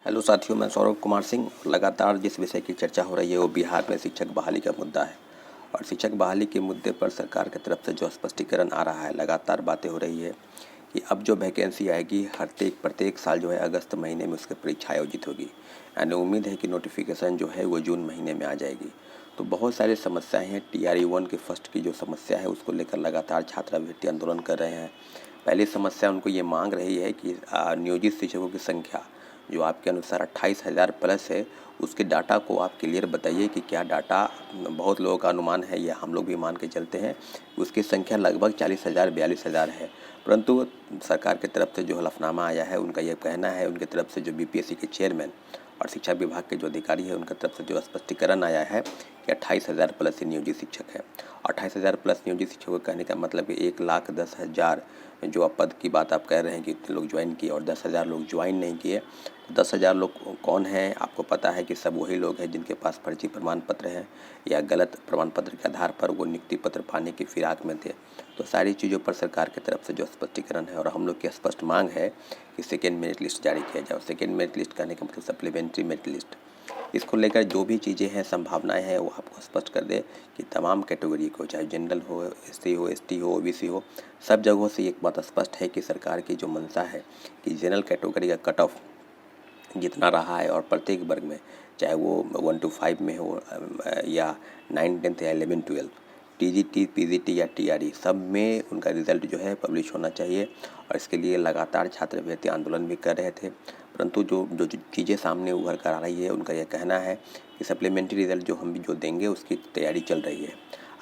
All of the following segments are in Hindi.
हेलो साथियों, मैं सौरभ कुमार सिंह। लगातार जिस विषय की चर्चा हो रही है वो बिहार में शिक्षक बहाली का मुद्दा है। और शिक्षक बहाली के मुद्दे पर सरकार की तरफ से जो स्पष्टीकरण आ रहा है, लगातार बातें हो रही है कि अब जो वैकेंसी आएगी प्रत्येक साल जो है अगस्त महीने में उसकी परीक्षा आयोजित होगी। यानी उम्मीद है कि नोटिफिकेशन जो है वो जून महीने में आ जाएगी। तो बहुत सारी समस्याएं हैं। TRE 1 के फर्स्ट की जो समस्या है उसको लेकर लगातार छात्रवृत्ति आंदोलन कर रहे हैं। पहली समस्या उनको ये मांग रही है कि नियोजित शिक्षकों की संख्या जो आपके अनुसार 28,000 प्लस है, उसके डाटा को आप क्लियर बताइए कि क्या डाटा, बहुत लोगों का अनुमान है या हम लोग भी मान के चलते हैं, उसकी संख्या लगभग 40,000 42,000 है। परंतु सरकार की तरफ से जो हलफनामा आया है उनका यह कहना है, उनकी तरफ से जो BPSC के चेयरमैन और शिक्षा विभाग के जो अधिकारी है उनकी तरफ से जो स्पष्टीकरण आया है कि 28,000 प्लस ही नियोजित शिक्षक है। 28,000 प्लस नियोजित शिक्षकों का कहने का मतलब है 1,10,000 जो आप पद की बात आप कह रहे हैं कि इतने लोग ज्वाइन किए और 10,000 लोग ज्वाइन नहीं किए। तो 10,000 लोग कौन हैं? आपको पता है कि सब वही लोग हैं जिनके पास फर्जी प्रमाण पत्र हैं या गलत प्रमाण पत्र के आधार पर वो नियुक्ति पत्र पाने की फिराक में थे। तो सारी चीज़ों पर सरकार की तरफ से जो स्पष्टीकरण है और हम लोग की स्पष्ट मांग है कि सेकेंड मेरिट लिस्ट जारी किया जाए। सेकेंड मेरिट लिस्ट कहने का मतलब सप्लीमेंट्री मेरिट लिस्ट। इसको लेकर जो भी चीज़ें हैं, संभावनाएं हैं, वो आपको स्पष्ट कर दे कि तमाम कैटेगरी को, चाहे जनरल हो, SC हो, ST हो, OBC हो, सब जगहों से एक बात स्पष्ट है कि सरकार की जो मंशा है कि जनरल कैटेगरी का कट ऑफ जितना रहा है और प्रत्येक वर्ग में, चाहे वो 1 to 5 में हो या 9, 10 या 11, 12, TGT, PGT या TRE, सब में उनका रिज़ल्ट जो है पब्लिश होना चाहिए। और इसके लिए लगातार छात्रवृत्ति आंदोलन भी कर रहे थे। परंतु जो जो चीज़ें सामने उभर कर आ रही है, उनका यह कहना है कि सप्लीमेंट्री रिज़ल्ट जो हम भी जो देंगे उसकी तैयारी चल रही है।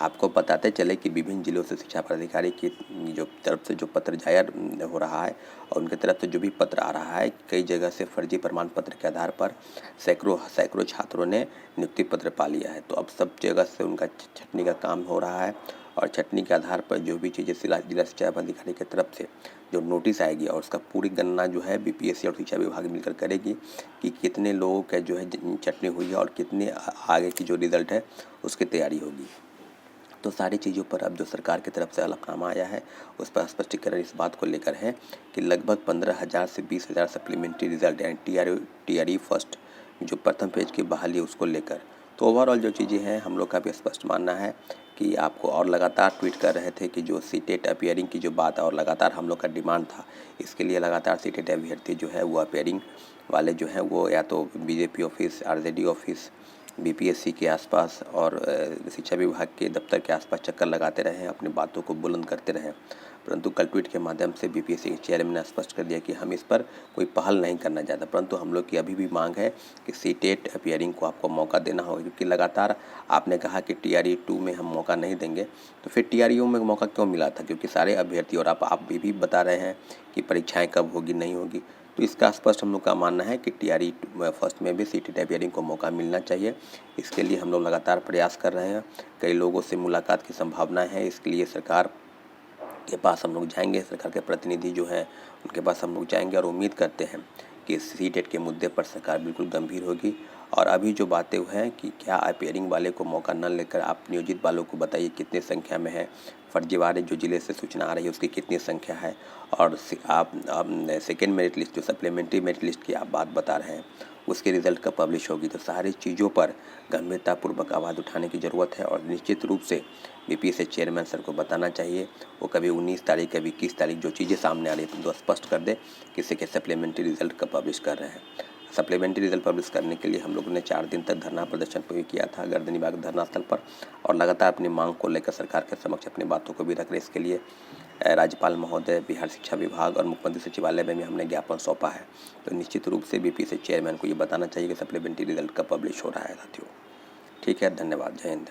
आपको बताते चले कि विभिन्न जिलों से शिक्षा पदाधिकारी की जो तरफ से जो पत्र जारी हो रहा है और उनकी तरफ से जो भी पत्र आ रहा है, कई जगह से फर्जी प्रमाण पत्र के आधार पर सैकड़ों छात्रों ने नियुक्ति पत्र पा लिया है। तो अब सब जगह से उनका छटनी का काम हो रहा है और छटनी के आधार पर जो भी चीज़ें जिला शिक्षा पदाधिकारी की तरफ से जो नोटिस आएगी और उसका पूरी गणना जो है BPSC और शिक्षा विभाग मिलकर करेगी कि कितने लोगों का जो है छटनी हुई है और कितने आगे की जो रिज़ल्ट है उसकी तैयारी होगी। तो सारी चीज़ों पर अब जो सरकार की तरफ से हलफनामा आया है उस पर स्पष्टीकरण इस बात को लेकर है कि लगभग 15,000 से 20,000 सप्लीमेंट्री रिजल्ट यानी TRE फर्स्ट जो प्रथम पेज की बहाली है उसको लेकर। तो ओवरऑल जो चीज़ें हैं, हम लोग का भी स्पष्ट मानना है कि आपको, और लगातार ट्वीट कर रहे थे कि जो सीटेट अपीयरिंग की जो बात है और लगातार हम लोग का डिमांड था, इसके लिए लगातार सीटेट अभ्यर्थी जो है वो अपीयरिंग वाले जो हैं वो या तो BJP office, RJD office, BPSC के आसपास और शिक्षा विभाग के दफ्तर के आसपास चक्कर लगाते रहे, अपनी बातों को बुलंद करते रहे। परंतु कल ट्वीट के माध्यम से BPSC के चेयरमैन ने स्पष्ट कर दिया कि हम इस पर कोई पहल नहीं करना चाहते। परंतु हम लोग की अभी भी मांग है कि सीटेट अपीयरिंग को आपको मौका देना होगा, क्योंकि लगातार आपने कहा कि TRE 2 में हम मौका नहीं देंगे, तो फिर TRE में मौका क्यों मिला था? क्योंकि सारे अभ्यर्थी, और आप भी बता रहे हैं कि परीक्षाएँ कब होगी, नहीं होगी। तो इसका स्पष्ट हम लोग का मानना है कि TRE फर्स्ट में भी सीटेट अपीयरिंग को मौका मिलना चाहिए। इसके लिए हम लोग लगातार प्रयास कर रहे हैं। कई लोगों से मुलाकात की संभावना है। इसके लिए सरकार के पास हम लोग जाएंगे, सरकार के प्रतिनिधि जो हैं उनके पास हम लोग जाएंगे और उम्मीद करते हैं कि सीटेट के मुद्दे पर सरकार बिल्कुल गंभीर होगी। और अभी जो बातें हैं कि क्या अपीयरिंग वाले को मौका न लेकर आप नियोजित वालों को बताइए कितनी संख्या में है, फर्जीवाड़े जो जिले से सूचना आ रही है उसकी कितनी संख्या है, और आप सेकेंड मेरिट लिस्ट जो सप्लीमेंट्री मेरिट लिस्ट की आप बात बता रहे हैं उसके रिज़ल्ट कब पब्लिश होगी। तो सारी चीज़ों पर गंभीरतापूर्वक आवाज़ उठाने की ज़रूरत है और निश्चित रूप से BPSC चेयरमैन सर को बताना चाहिए। वो कभी 19 तारीख, कभी 21 तारीख जो चीज़ें सामने आ रही है तो स्पष्ट कर दे कि के सप्लीमेंट्री रिज़ल्ट कब पब्लिश कर रहे हैं। सप्लीमेंट्री रिज़ल्ट पब्लिश करने के लिए हम लोगों ने 4 दिन तक धरना प्रदर्शन भी किया था गर्दनीबाग धरना स्थल पर, और लगातार अपनी मांग को लेकर सरकार के समक्ष अपनी बातों को भी रख रहे। इसके लिए राज्यपाल महोदय, बिहार शिक्षा विभाग और मुख्यमंत्री सचिवालय में भी हमने ज्ञापन सौंपा है। तो निश्चित रूप से BPSC चेयरमैन को ये बताना चाहिए कि सप्लीमेंट्री रिज़ल्ट कब पब्लिश हो रहा है साथियों। ठीक है, धन्यवाद, जय हिंद।